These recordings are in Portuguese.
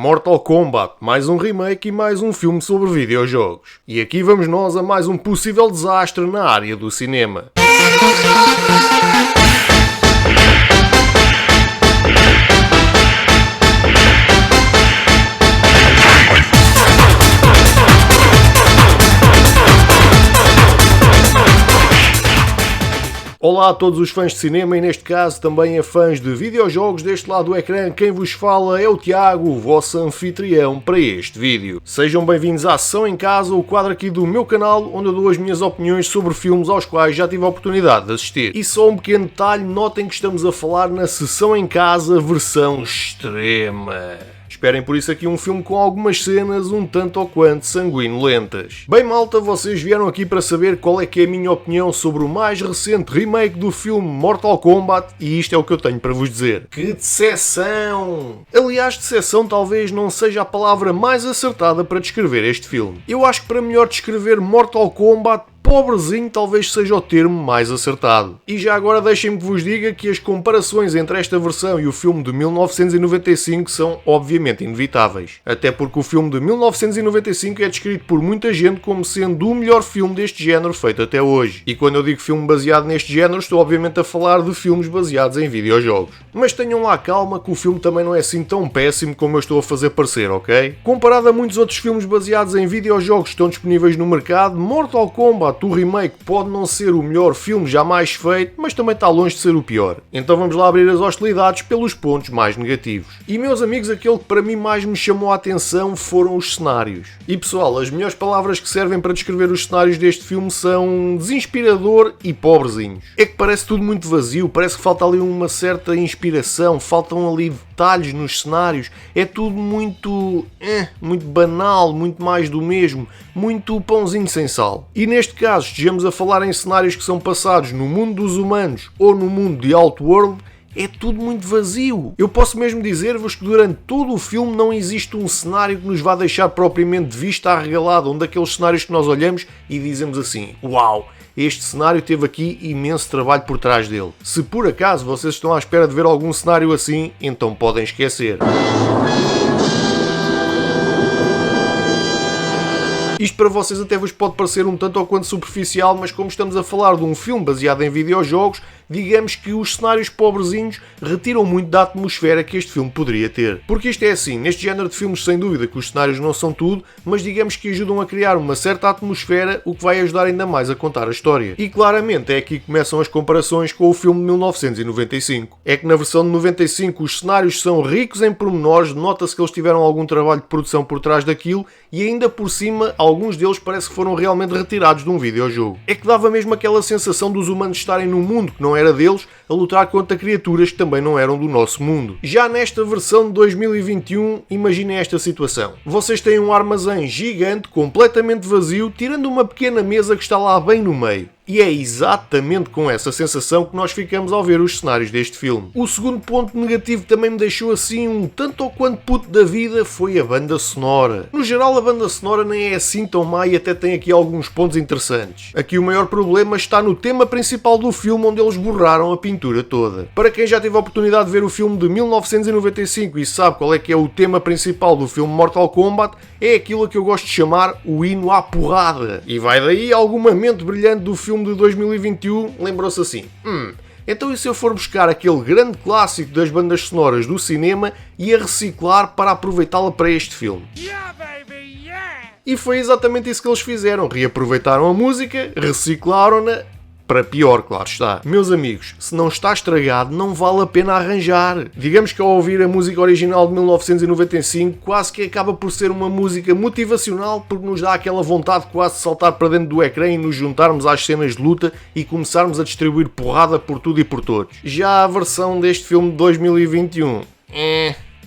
Mortal Kombat, mais um remake e mais um filme sobre videojogos. E aqui vamos nós a mais um possível desastre na área do cinema. Olá a todos os fãs de cinema e neste caso também a fãs de videojogos. Deste lado do ecrã quem vos fala é o Tiago, o vosso anfitrião para este vídeo. Sejam bem-vindos à Sessão em Casa, o quadro aqui do meu canal onde eu dou as minhas opiniões sobre filmes aos quais já tive a oportunidade de assistir. E só um pequeno detalhe, notem que estamos a falar na Sessão em Casa versão extrema. Esperem por isso aqui um filme com algumas cenas um tanto ou quanto sanguinolentas. Bem malta, vocês vieram aqui para saber qual é que é a minha opinião sobre o mais recente remake do filme Mortal Kombat e isto é o que eu tenho para vos dizer. Que decepção! Aliás, decepção talvez não seja a palavra mais acertada para descrever este filme. Eu acho que para melhor descrever Mortal Kombat, pobrezinho talvez seja o termo mais acertado. E já agora deixem-me que vos diga que as comparações entre esta versão e o filme de 1995 são obviamente inevitáveis. Até porque o filme de 1995 é descrito por muita gente como sendo o melhor filme deste género feito até hoje. E quando eu digo filme baseado neste género, estou obviamente a falar de filmes baseados em videojogos. Mas tenham lá calma que o filme também não é assim tão péssimo como eu estou a fazer parecer, ok? Comparado a muitos outros filmes baseados em videojogos que estão disponíveis no mercado, Mortal Kombat, o remake, pode não ser o melhor filme jamais feito, mas também está longe de ser o pior. Então vamos lá abrir as hostilidades pelos pontos mais negativos. E meus amigos, aquele que para mim mais me chamou a atenção foram os cenários. E pessoal, as melhores palavras que servem para descrever os cenários deste filme são desinspirador e pobrezinhos. É que parece tudo muito vazio, parece que falta ali uma certa inspiração, faltam ali detalhes nos cenários, é tudo muito banal, muito mais do mesmo, muito pãozinho sem sal. E neste caso, estejamos a falar em cenários que são passados no mundo dos humanos ou no mundo de Outworld, é tudo muito vazio. Eu posso mesmo dizer-vos que durante todo o filme não existe um cenário que nos vá deixar propriamente de vista arregalada, um daqueles cenários que nós olhamos e dizemos assim, uau, este cenário teve aqui imenso trabalho por trás dele. Se por acaso vocês estão à espera de ver algum cenário assim, então podem esquecer. Isto para vocês até vos pode parecer um tanto ou quanto superficial, mas como estamos a falar de um filme baseado em videojogos, digamos que os cenários pobrezinhos retiram muito da atmosfera que este filme poderia ter. Porque isto é assim, neste género de filmes sem dúvida que os cenários não são tudo, mas digamos que ajudam a criar uma certa atmosfera, o que vai ajudar ainda mais a contar a história. E claramente é aqui que começam as comparações com o filme de 1995. É que na versão de 95 os cenários são ricos em pormenores, nota-se que eles tiveram algum trabalho de produção por trás daquilo e ainda por cima alguns deles parece que foram realmente retirados de um videojogo. É que dava mesmo aquela sensação dos humanos estarem num mundo que não era deles, a lutar contra criaturas que também não eram do nosso mundo. Já nesta versão de 2021, imaginem esta situação. Vocês têm um armazém gigante, completamente vazio, tirando uma pequena mesa que está lá bem no meio. E é exatamente com essa sensação que nós ficamos ao ver os cenários deste filme. O segundo ponto negativo que também me deixou assim um tanto ou quanto puto da vida foi a banda sonora. No geral a banda sonora nem é assim tão má e até tem aqui alguns pontos interessantes. Aqui o maior problema está no tema principal do filme onde eles borraram a pintura toda. Para quem já teve a oportunidade de ver o filme de 1995 e sabe qual é que é o tema principal do filme Mortal Kombat, é aquilo que eu gosto de chamar o hino à porrada. E vai daí alguma mente brilhante do filme de 2021 lembrou-se assim, então e se eu for buscar aquele grande clássico das bandas sonoras do cinema e a reciclar para aproveitá-la para este filme? Yeah, baby, yeah! E foi exatamente isso que eles fizeram, reaproveitaram a música, reciclaram-na, para pior, claro está. Meus amigos, se não está estragado, não vale a pena arranjar. Digamos que ao ouvir a música original de 1995, quase que acaba por ser uma música motivacional, porque nos dá aquela vontade de quase saltar para dentro do ecrã e nos juntarmos às cenas de luta e começarmos a distribuir porrada por tudo e por todos. Já a versão deste filme de 2021...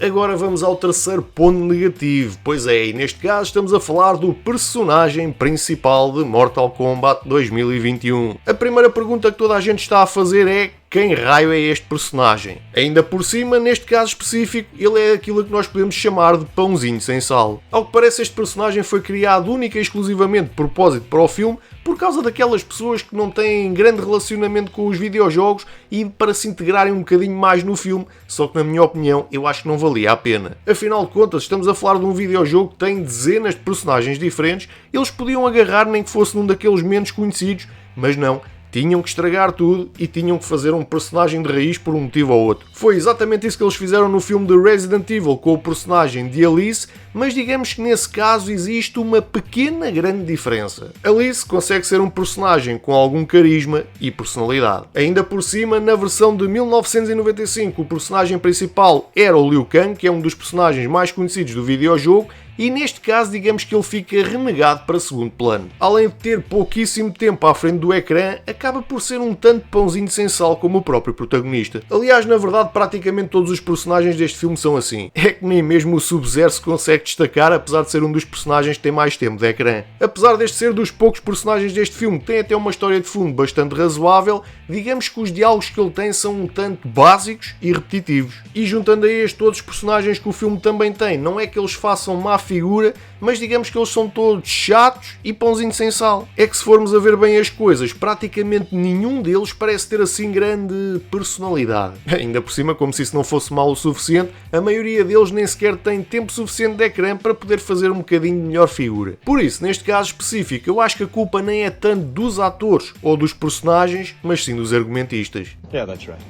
Agora vamos ao terceiro ponto negativo, pois é, e neste caso estamos a falar do personagem principal de Mortal Kombat 2021. A primeira pergunta que toda a gente está a fazer é quem raio é este personagem. Ainda por cima, neste caso específico, ele é aquilo que nós podemos chamar de pãozinho sem sal. Ao que parece, este personagem foi criado única e exclusivamente de propósito para o filme, por causa daquelas pessoas que não têm grande relacionamento com os videojogos e para se integrarem um bocadinho mais no filme, só que na minha opinião eu acho que não valia a pena. Afinal de contas, estamos a falar de um videojogo que tem dezenas de personagens diferentes, eles podiam agarrar nem que fosse num daqueles menos conhecidos, mas não. Tinham que estragar tudo e tinham que fazer um personagem de raiz por um motivo ou outro. Foi exatamente isso que eles fizeram no filme de Resident Evil com o personagem de Alice, mas digamos que nesse caso existe uma pequena grande diferença. Alice consegue ser um personagem com algum carisma e personalidade. Ainda por cima, na versão de 1995, o personagem principal era o Liu Kang, que é um dos personagens mais conhecidos do videojogo, e neste caso digamos que ele fica renegado para segundo plano. Além de ter pouquíssimo tempo à frente do ecrã, acaba por ser um tanto pãozinho sem sal como o próprio protagonista. Aliás, na verdade, praticamente todos os personagens deste filme são assim. É que nem mesmo o Sub-Zero se consegue destacar, apesar de ser um dos personagens que tem mais tempo de ecrã. Apesar deste ser dos poucos personagens deste filme que tem até uma história de fundo bastante razoável, digamos que os diálogos que ele tem são um tanto básicos e repetitivos. E juntando a este todos os personagens que o filme também tem, não é que eles façam má figura, mas digamos que eles são todos chatos e pãozinho sem sal. É que se formos a ver bem as coisas, praticamente nenhum deles parece ter assim grande personalidade. Ainda por cima, como se isso não fosse mal o suficiente, a maioria deles nem sequer tem tempo suficiente de ecrã para poder fazer um bocadinho melhor figura. Por isso, neste caso específico, eu acho que a culpa nem é tanto dos atores ou dos personagens, mas sim dos argumentistas.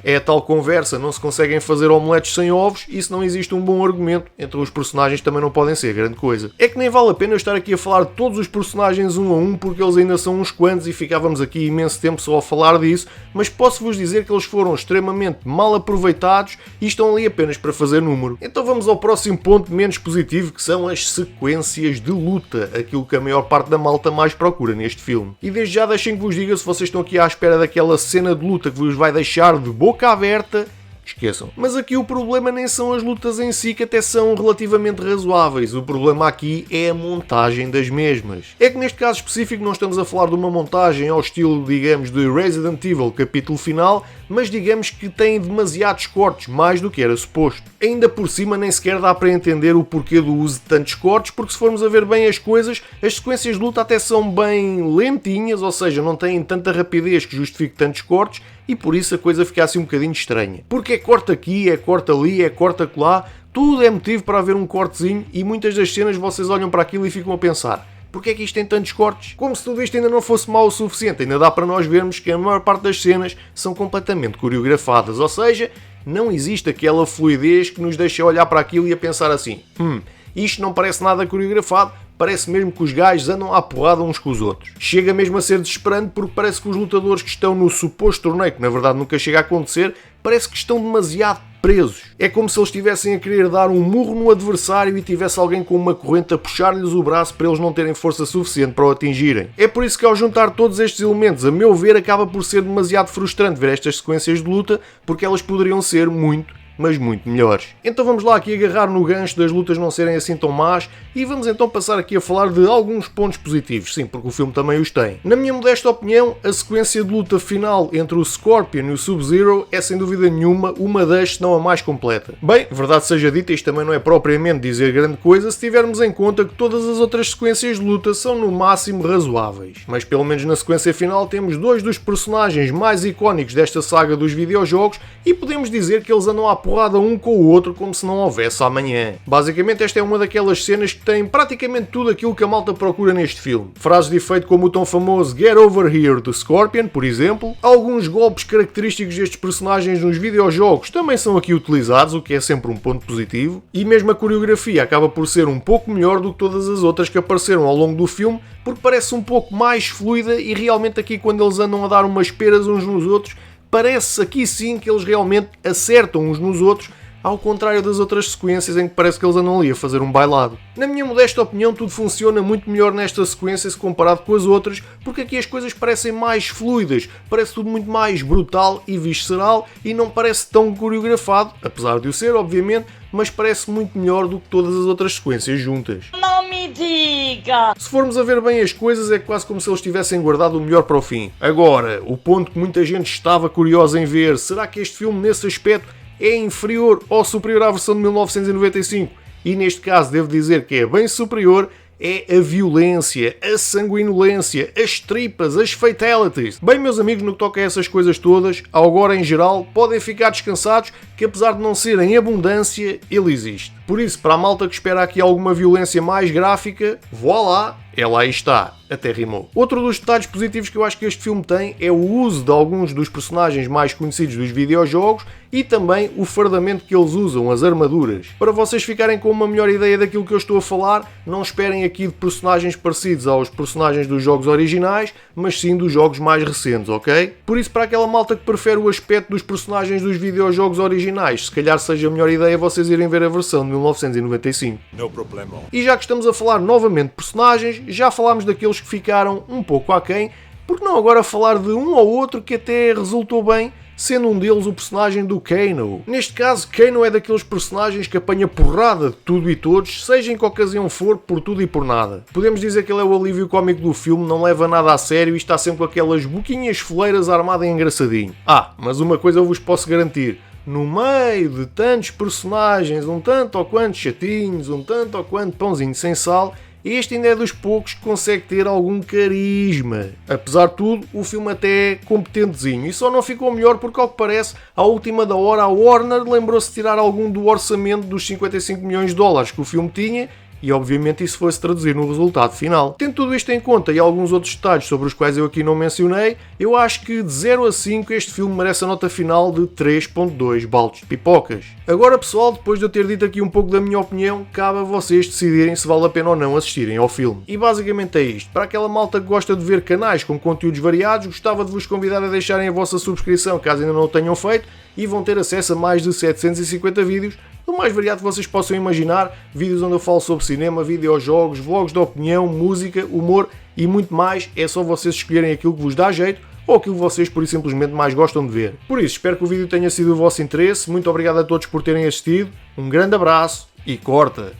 É a tal conversa, não se conseguem fazer omeletes sem ovos, e se não existe um bom argumento, então os personagens também não podem ser grande coisa. É que nem vale a pena eu estar aqui a falar de todos os personagens um a um, porque eles ainda são uns quantos e ficávamos aqui imenso tempo só a falar disso, mas posso-vos dizer que eles foram extremamente mal aproveitados e estão ali apenas para fazer número. Então vamos ao próximo ponto menos positivo, que são as sequências de luta, aquilo que a maior parte da malta mais procura neste filme. E desde já deixem que vos diga, se vocês estão aqui à espera daquela cena de luta que vos vai deixar de boca aberta, esqueçam. Mas aqui o problema nem são as lutas em si, que até são relativamente razoáveis. O problema aqui é a montagem das mesmas. É que neste caso específico não estamos a falar de uma montagem ao estilo, digamos, de Resident Evil capítulo final, mas digamos que tem demasiados cortes, mais do que era suposto. Ainda por cima nem sequer dá para entender o porquê do uso de tantos cortes, porque se formos a ver bem as coisas, as sequências de luta até são bem lentinhas, ou seja, não têm tanta rapidez que justifique tantos cortes, e por isso a coisa fica assim um bocadinho estranha. Porque é corte aqui, é corte ali, é corte acolá, tudo é motivo para haver um cortezinho, e muitas das cenas vocês olham para aquilo e ficam a pensar: porque é que isto tem tantos cortes? Como se tudo isto ainda não fosse mau o suficiente, ainda dá para nós vermos que a maior parte das cenas são completamente coreografadas, ou seja, não existe aquela fluidez que nos deixa olhar para aquilo e a pensar assim: isto não parece nada coreografado, parece mesmo que os gajos andam à porrada uns com os outros. Chega mesmo a ser desesperante, porque parece que os lutadores que estão no suposto torneio, que na verdade nunca chega a acontecer, parece que estão demasiado presos. É como se eles estivessem a querer dar um murro no adversário e tivesse alguém com uma corrente a puxar-lhes o braço para eles não terem força suficiente para o atingirem. É por isso que ao juntar todos estes elementos, a meu ver, acaba por ser demasiado frustrante ver estas sequências de luta, porque elas poderiam ser muito, mas muito melhores. Então vamos lá aqui agarrar no gancho das lutas não serem assim tão más e vamos então passar aqui a falar de alguns pontos positivos, sim, porque o filme também os tem. Na minha modesta opinião, a sequência de luta final entre o Scorpion e o Sub-Zero é sem dúvida nenhuma uma das, se não a mais completa. Bem, verdade seja dita, isto também não é propriamente dizer grande coisa se tivermos em conta que todas as outras sequências de luta são no máximo razoáveis. Mas pelo menos na sequência final temos dois dos personagens mais icónicos desta saga dos videojogos e podemos dizer que eles andam à porrada um com o outro como se não houvesse amanhã. Basicamente esta é uma daquelas cenas que tem praticamente tudo aquilo que a malta procura neste filme. Frases de efeito como o tão famoso Get Over Here do Scorpion, por exemplo. Alguns golpes característicos destes personagens nos videojogos também são aqui utilizados, o que é sempre um ponto positivo. E mesmo a coreografia acaba por ser um pouco melhor do que todas as outras que apareceram ao longo do filme, porque parece um pouco mais fluida e realmente aqui quando eles andam a dar umas peras uns nos outros, parece aqui sim que eles realmente acertam uns nos outros, ao contrário das outras sequências em que parece que eles andam ali a fazer um bailado. Na minha modesta opinião, tudo funciona muito melhor nesta sequência se comparado com as outras, porque aqui as coisas parecem mais fluidas, parece tudo muito mais brutal e visceral e não parece tão coreografado, apesar de o ser, obviamente, mas parece muito melhor do que todas as outras sequências juntas. me diga! Se formos a ver bem as coisas, é quase como se eles tivessem guardado o melhor para o fim. Agora, o ponto que muita gente estava curiosa em ver, será que este filme nesse aspecto é inferior ou superior à versão de 1995? E neste caso devo dizer que é bem superior, é a violência, a sanguinolência, as tripas, as fatalities. Bem, meus amigos, no que toca a essas coisas todas, agora em geral, podem ficar descansados que apesar de não ser em abundância, ele existe. Por isso, para a malta que espera aqui alguma violência mais gráfica, voilá, ela aí está, até rimou. Outro dos detalhes positivos que eu acho que este filme tem é o uso de alguns dos personagens mais conhecidos dos videojogos e também o fardamento que eles usam, as armaduras. Para vocês ficarem com uma melhor ideia daquilo que eu estou a falar, não esperem aqui de personagens parecidos aos personagens dos jogos originais, mas sim dos jogos mais recentes, ok? Por isso, para aquela malta que prefere o aspecto dos personagens dos videojogos originais, se calhar seja a melhor ideia vocês irem ver a versão de 1995. No problema. E já que estamos a falar novamente de personagens, já falámos daqueles que ficaram um pouco aquém, por que não agora falar de um ou outro que até resultou bem, sendo um deles o personagem do Kano. Neste caso, Kano é daqueles personagens que apanha porrada de tudo e todos, seja em que ocasião for, por tudo e por nada. Podemos dizer que ele é o alívio cómico do filme, não leva nada a sério e está sempre com aquelas boquinhas foleiras armado em engraçadinho. Mas uma coisa eu vos posso garantir. No meio de tantos personagens, um tanto ou quanto chatinhos, um tanto ou quanto pãozinho sem sal, este ainda é dos poucos que consegue ter algum carisma. Apesar de tudo, o filme até é competentezinho e só não ficou melhor porque, ao que parece, à última da hora a Warner lembrou-se de tirar algum do orçamento dos 55 milhões de dólares que o filme tinha e obviamente isso foi-se traduzir no resultado final. Tendo tudo isto em conta e alguns outros detalhes sobre os quais eu aqui não mencionei, eu acho que de 0 a 5 este filme merece a nota final de 3.2 baldes de pipocas. Agora pessoal, depois de eu ter dito aqui um pouco da minha opinião, cabe a vocês decidirem se vale a pena ou não assistirem ao filme. E basicamente é isto. Para aquela malta que gosta de ver canais com conteúdos variados, gostava de vos convidar a deixarem a vossa subscrição caso ainda não o tenham feito e vão ter acesso a mais de 750 vídeos do mais variado que vocês possam imaginar, vídeos onde eu falo sobre cinema, videojogos, vlogs de opinião, música, humor e muito mais. É só vocês escolherem aquilo que vos dá jeito ou aquilo que vocês por isso simplesmente mais gostam de ver. Por isso, espero que o vídeo tenha sido do vosso interesse, muito obrigado a todos por terem assistido, um grande abraço e corta!